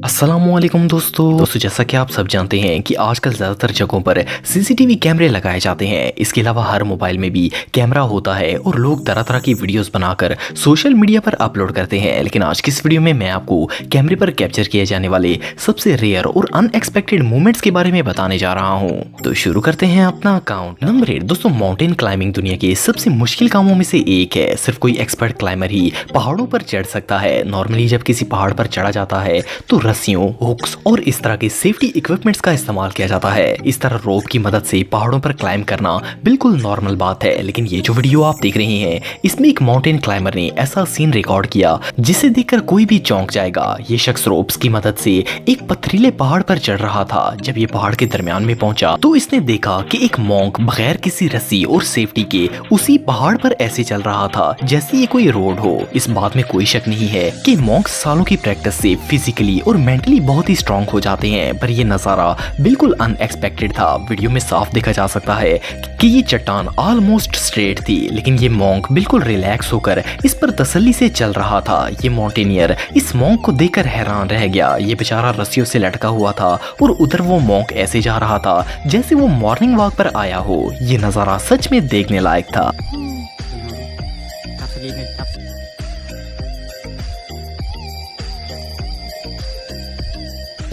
अस्सलामुअलैकुम दोस्तों, जैसा कि आप सब जानते हैं कि आजकल ज़्यादातर जगहों पर सीसीटीवी कैमरे लगाए जाते हैं। इसके अलावा हर मोबाइल में भी कैमरा होता है और लोग तरह तरह की वीडियोस बनाकर सोशल मीडिया पर अपलोड करते हैं। लेकिन आज की इस वीडियो में मैं आपको कैमरे पर कैप्चर किए जाने वाले सबसे रेयर और अनएक्सपेक्टेड मोमेंट्स के बारे में बताने जा रहा हूँ। तो शुरू करते हैं अपना अकाउंट। नंबर 8 दोस्तों, माउंटेन क्लाइंबिंग दुनिया के सबसे मुश्किल कामों में से एक है। सिर्फ कोई एक्सपर्ट क्लाइंबर ही पहाड़ों पर चढ़ सकता है। नॉर्मली जब किसी पहाड़ पर चढ़ा जाता है तो रस्सियों, हुक्स और इस तरह के सेफ्टी इक्विपमेंट्स का इस्तेमाल किया जाता है। इस तरह रोप की मदद से पहाड़ों पर क्लाइंब करना बिल्कुल नॉर्मल बात है। लेकिन ये जो वीडियो आप देख रहे हैं, इसमें एक माउंटेन क्लाइंबर ने ऐसा सीन रिकॉर्ड किया जिसे देखकर कोई भी चौंक जाएगा। ये शख्स रोप्स की मदद से एक पथरीले पहाड़ पर चढ़ रहा था। जब ये पहाड़ के दरमियान में पहुंचा तो इसने देखा कि एक मॉन्क बगैर किसी रस्सी और सेफ्टी के उसी पहाड़ पर ऐसे चल रहा था जैसे ये कोई रोड हो। इस बात में कोई शक नहीं है कि मॉन्क्स सालों की प्रैक्टिस से फिजिकली और मेंटली बहुत ही स्ट्रांग हो जाते हैं। पर ये नजारा बिल्कुल अनएक्सपेक्टेड था। वीडियो में साफ देखा जा सकता है कि ये चट्टान ऑलमोस्ट स्ट्रेट थी, लेकिन ये मॉन्क बिल्कुल रिलैक्स होकर इस पर तसल्ली से चल रहा था। ये माउंटेनियर इस मॉन्क को देखकर हैरान रह गया। ये बेचारा रस्सियों से लटका हुआ था और उधर वो मॉन्क ऐसे जा रहा था जैसे वो मॉर्निंग वॉक पर आया हो। ये नजारा सच में देखने लायक था।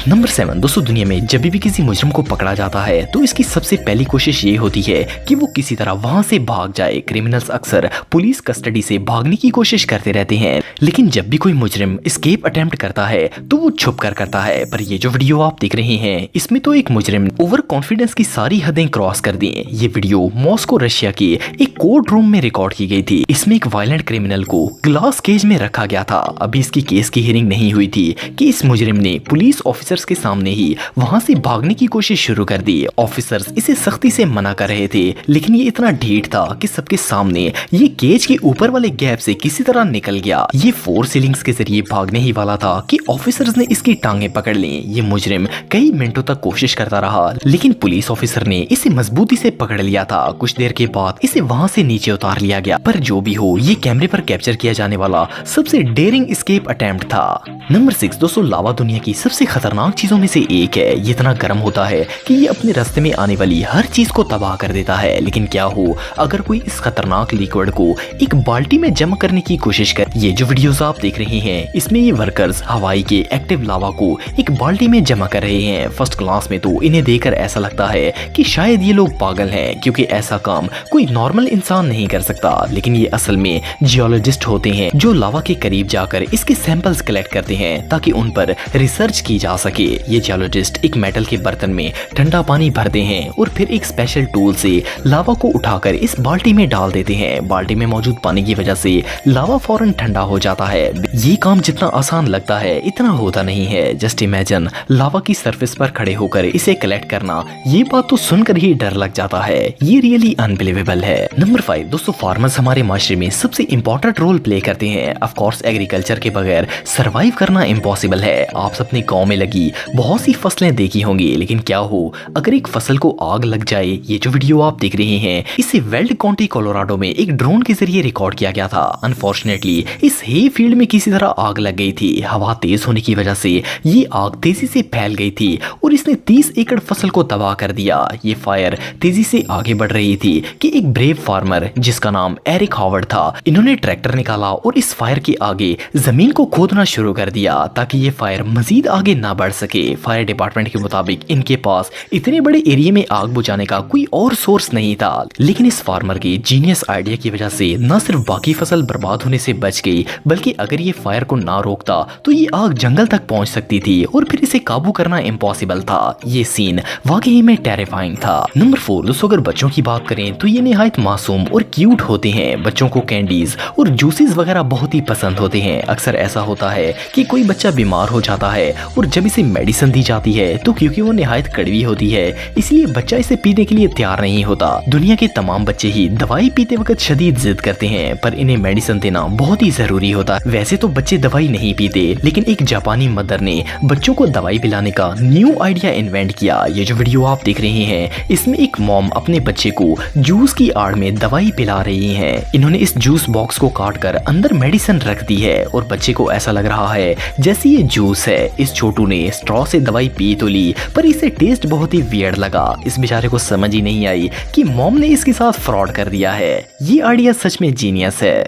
नंबर 7 दोस्तों, दुनिया में जब भी किसी मुजरिम को पकड़ा जाता है तो इसकी सबसे पहली कोशिश ये होती है कि वो किसी तरह वहां से भाग जाए। क्रिमिनल्स अक्सर पुलिस कस्टडी से भागने की कोशिश करते रहते हैं, लेकिन जब भी कोई मुजरिम एस्केप अटेम्प्ट करता है तो वो छुप कर करता है। पर ये जो वीडियो आप देख रहे हैं, इसमें तो एक मुजरिम ओवर कॉन्फिडेंस की सारी हदें क्रॉस कर दी। ये वीडियो मॉस्को रशिया के एक कोर्ट रूम में रिकॉर्ड की गई थी। इसमें एक वायलेंट क्रिमिनल को ग्लास केज में रखा गया था। अभी इसकी केस की हियरिंग नहीं हुई थी कि इस मुजरिम ने पुलिस ऑफिसर के सामने ही वहां से भागने की कोशिश शुरू कर दी। ऑफिसर्स इसे सख्ती से मना कर रहे थे, लेकिन ये इतना ढीठ था कि सबके सामने ये केज के ऊपर वाले गैप से किसी तरह निकल गया। ये 4 सीलिंग्स के जरिए भागने ही वाला था कि ऑफिसर्स ने इसकी टांगें पकड़ ली। ये मुजरिम कई मिनटों तक कोशिश करता रहा, लेकिन पुलिस ऑफिसर ने इसे मजबूती से पकड़ लिया था। कुछ देर के बाद इसे वहां से नीचे उतार लिया गया। पर जो भी हो, ये कैमरे पर कैप्चर किया जाने वाला सबसे डेयरिंग एस्केप अटेम्प्ट था। नंबर 6 दोस्तों, लावा दुनिया की सबसे खतरनाक चीजों में से एक है। ये इतना गर्म होता है कि ये अपने रास्ते में आने वाली हर चीज को तबाह कर देता है। लेकिन क्या हो अगर कोई इस खतरनाक लिक्विड को एक बाल्टी में जमा करने की कोशिश कर। ये जो वीडियोस आप देख रहे हैं, इसमें ये वर्कर्स हवाई के एक्टिव लावा को एक बाल्टी में जमा कर रहे हैं। फर्स्ट क्लास में तो इन्हें देखकर ऐसा लगता है कि शायद ये लोग पागल हैं, क्योंकि ऐसा काम कोई नॉर्मल इंसान नहीं कर सकता। लेकिन ये असल में जियोलॉजिस्ट होते हैं जो लावा के करीब जाकर इसके सैंपल्स कलेक्ट करते हैं ताकि उन पर रिसर्च की जा सके। ये जियोलॉजिस्ट एक मेटल के बर्तन में ठंडा पानी भरते हैं और फिर एक स्पेशल टूल से लावा को उठाकर इस बाल्टी में डाल देते हैं। बाल्टी में मौजूद पानी की वजह से लावा फौरन ठंडा हो जाता है। ये काम जितना आसान लगता है इतना होता नहीं है। जस्ट इमेजिन लावा की सरफेस पर खड़े होकर इसे कलेक्ट करना। ये बात तो सुनकर ही डर लग जाता है। ये रियली अनबिलीवेबल है। नंबर 5 दोस्तों, फार्मर्स हमारे माशरे में सबसे इंपॉर्टेंट रोल प्ले करते हैं। ऑफ कोर्स एग्रीकल्चर के बगैर सरवाइव करना इम्पॉसिबल है। आप अपने गाँव में लगी बहुत सी फसलें देखी होंगी, लेकिन क्या हो अगर एक फसल को आग लग जाए। ये जो वीडियो आप देख रहे हैं, इसे वेल्ड काउंटी कोलोराडो में एक ड्रोन के जरिए रिकॉर्ड किया गया था। अनफॉर्चुनेटली इस हे फील्ड में किसी तरह आग लग गई थी। हवा तेज होने की वजह से ये आग तेजी से फैल गई थी और इसने 30 एकड़ फसल को तबाह कर दिया। ये फायर तेजी से आगे बढ़ रही थी कि एक ब्रेव फार्मर जिसका नाम एरिक हावर्ड था, इन्होंने ट्रैक्टर निकाला और इस फायर के आगे जमीन को खोदना शुरू कर दिया ताकि ये फायर मजीद आगे ना बढ़ सके। फायर डिपार्टमेंट के मुताबिक इनके पास इतने बड़े एरिया में आग बुझाने का कोई और सोर्स नहीं था, लेकिन इस फार्मर के जीनियस आइडिया की वजह से न सिर्फ बाकी फसल बर्बाद होने से बच गई, बल्कि अगर ये फायर को ना रोकता तो ये आग जंगल तक पहुंच सकती थी और फिर इसे काबू करना इम्पॉसिबल था। ये सीन वाकई में टेरिफाइंग था। नंबर 4 दोस्तों, अगर बच्चों की बात करें तो ये निहायत मासूम और क्यूट होते हैं। बच्चों को कैंडीज और जूसेस वगैरह बहुत ही पसंद होते हैं। अक्सर ऐसा होता है कि कोई बच्चा बीमार हो जाता है और जब इसे इसे मेडिसिन दी जाती है तो क्योंकि वो निहायत कड़वी होती है इसलिए बच्चा इसे पीने के लिए तैयार नहीं होता। दुनिया के तमाम बच्चे ही दवाई पीते वक्त शदीद जिद करते हैं, पर इन्हें मेडिसिन देना बहुत ही जरूरी होता है। वैसे तो बच्चे दवाई नहीं पीते, लेकिन एक जापानी मदर ने बच्चों को दवाई पिलाने का न्यू आइडिया इन्वेंट किया। ये जो वीडियो आप देख रहे हैं इसमें एक मॉम अपने बच्चे को जूस की आड़ में दवाई पिला रही है। इन्होंने इस जूस बॉक्स को काट कर अंदर मेडिसिन रख दी है और बच्चे को ऐसा लग रहा है जैसे ये जूस है। इस छोटू ने स्ट्रॉ से दवाई पी तो ली, पर इसे टेस्ट बहुत ही वियर्ड लगा। इस बेचारे को समझ ही नहीं आई कि मॉम ने इसके साथ फ्रॉड कर दिया है। ये आइडिया सच में जीनियस है।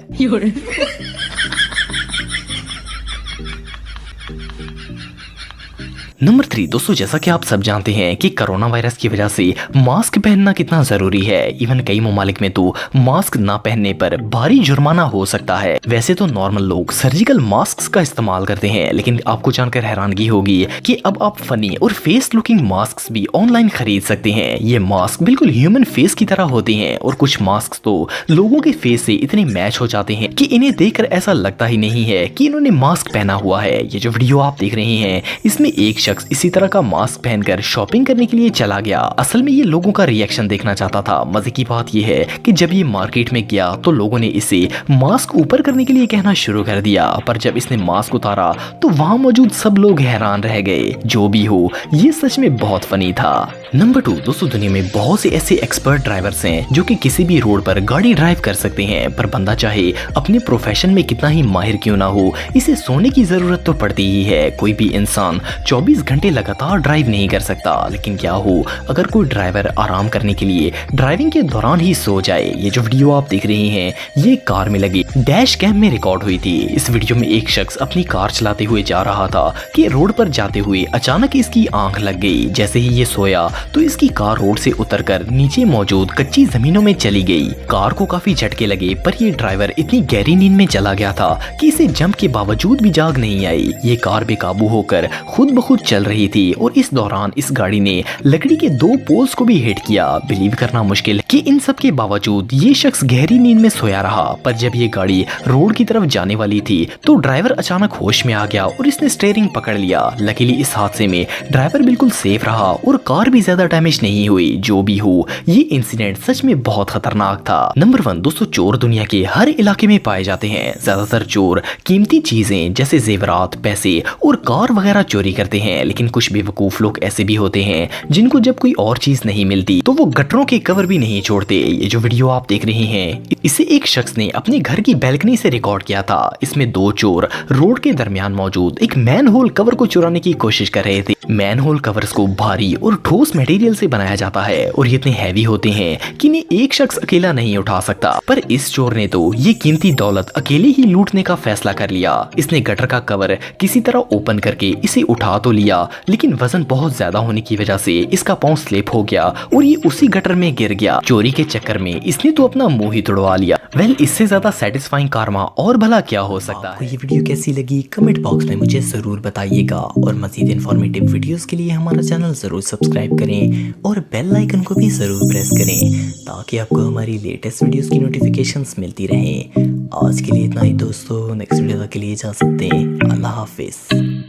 नंबर 3 दोस्तों, जैसा कि आप सब जानते हैं कि कोरोना वायरस की वजह से मास्क पहनना कितना जरूरी है। इवन कई ममालिक में तो मास्क ना पहनने पर भारी जुर्माना हो सकता है। वैसे तो नॉर्मल लोग सर्जिकल मास्क का इस्तेमाल करते हैं, लेकिन आपको जानकर हैरानगी होगी कि अब आप फनी और फेस लुकिंग मास्क भी ऑनलाइन खरीद सकते हैं। ये मास्क बिल्कुल ह्यूमन फेस की तरह होते हैं और कुछ मास्क तो लोगों के फेस से इतने मैच हो जाते हैं कि इन्हें देखकर ऐसा लगता ही नहीं है कि इन्होंने मास्क पहना हुआ है। ये जो वीडियो आप देख रहे हैं इसमें एक इसी तरह का मास्क पहनकर शॉपिंग करने के लिए चला गया। असल में ये लोगों का रिएक्शन देखना चाहता था। मजे की बात ये है कि जब ये मार्केट में गया तो लोगों ने इसे मास्क ऊपर करने के लिए कहना शुरू कर दिया, पर जब इसने मास्क उतारा तो वहां मौजूद सब लोग हैरान रह गए। जो भी हो, ये सच में बहुत फनी था। नंबर 2 दोस्तों, दुनिया में बहुत से ऐसे एक्सपर्ट ड्राइवर्स हैं जो कि किसी भी रोड पर गाड़ी ड्राइव कर सकते हैं, पर बंदा चाहे अपने प्रोफेशन में कितना ही माहिर क्यों ना हो, इसे सोने की जरूरत तो पड़ती ही है। कोई भी इंसान 24 घंटे लगातार ड्राइव नहीं कर सकता, लेकिन क्या हो अगर कोई ड्राइवर आराम करने के लिए ड्राइविंग के दौरान ही सो जाए। ये जो वीडियो आप देख रहे हैं ये कार में लगी डैश कैम में रिकॉर्ड हुई थी। इस वीडियो में एक शख्स अपनी कार चलाते हुए जा रहा था कि रोड पर जाते हुए अचानक इसकी आंख लग गई। जैसे ही ये सोया तो इसकी कार रोड से उतरकर नीचे मौजूद कच्ची जमीनों में चली गई। कार को काफी झटके लगे, पर ये ड्राइवर इतनी गहरी नींद में चला गया था कि इसे जंप के बावजूद भी जाग नहीं आई। ये कार बेकाबू होकर खुद ब खुद चल रही थी और इस दौरान इस गाड़ी ने लकड़ी के 2 पोल्स को भी हिट किया। बिलीव करना मुश्किल है कि इन सब के बावजूद ये शख्स गहरी नींद में सोया रहा। पर जब ये गाड़ी रोड की तरफ जाने वाली थी तो ड्राइवर अचानक होश में आ गया और इसने स्टीयरिंग पकड़ लिया। लकीली इस हादसे में ड्राइवर बिल्कुल सेफ रहा और कार भी ज्यादा डैमेज नहीं हुई। जो भी हो, ये इंसिडेंट सच में बहुत खतरनाक था। नंबर 1 दोस्तों, चोर दुनिया के हर इलाके में पाए जाते हैं। ज्यादातर चोर कीमती चीजें जैसे जेवरात, पैसे और कार वगैरह चोरी करते हैं, लेकिन कुछ बेवकूफ लोग ऐसे भी होते हैं जिनको जब कोई और चीज नहीं मिलती तो वो गटरों के कवर भी नहीं छोड़ते। ये जो वीडियो आप देख रहे हैं इसे एक शख्स ने अपने घर की बैल्कनी से रिकॉर्ड किया था। इसमें 2 चोर रोड के दरमियान मौजूद एक मैन होल कवर को चुराने की कोशिश कर रहे थे। मैन होल कवर्स को भारी और ठोस मटेरियल से बनाया जाता है और ये इतने हैवी होते हैं कि इन्हें एक शख्स अकेला नहीं उठा सकता। पर इस चोर ने तो ये कीमती दौलत अकेले ही लूटने का फैसला कर लिया। इसने गटर का कवर किसी तरह ओपन करके इसे उठा तो लिया, लेकिन वजन बहुत ज्यादा होने की वजह से इसका पांव स्लिप हो गया और ये उसी गटर में गिर गया। चोरी के चक्कर में इसने तो अपना मुंह ही तुड़वा लिया। वेल, इससे ज्यादा सेटिस्फाइंग कारमा और भला क्या हो सकता है। ये वीडियो कैसी लगी कमेंट बॉक्स में मुझे जरूर बताइएगा और मजीद इन्फॉर्मेटिव वीडियोस के लिए हमारा चैनल जरूर सब्सक्राइब करें और बेल आइकन को भी जरूर प्रेस करें ताकि आपको हमारी लेटेस्ट वीडियोस की नोटिफिकेशंस मिलती रहें। आज के लिए इतना ही दोस्तों, नेक्स्ट वीडियो तक के लिए जा सकते हैं। अल्लाह हाफिज।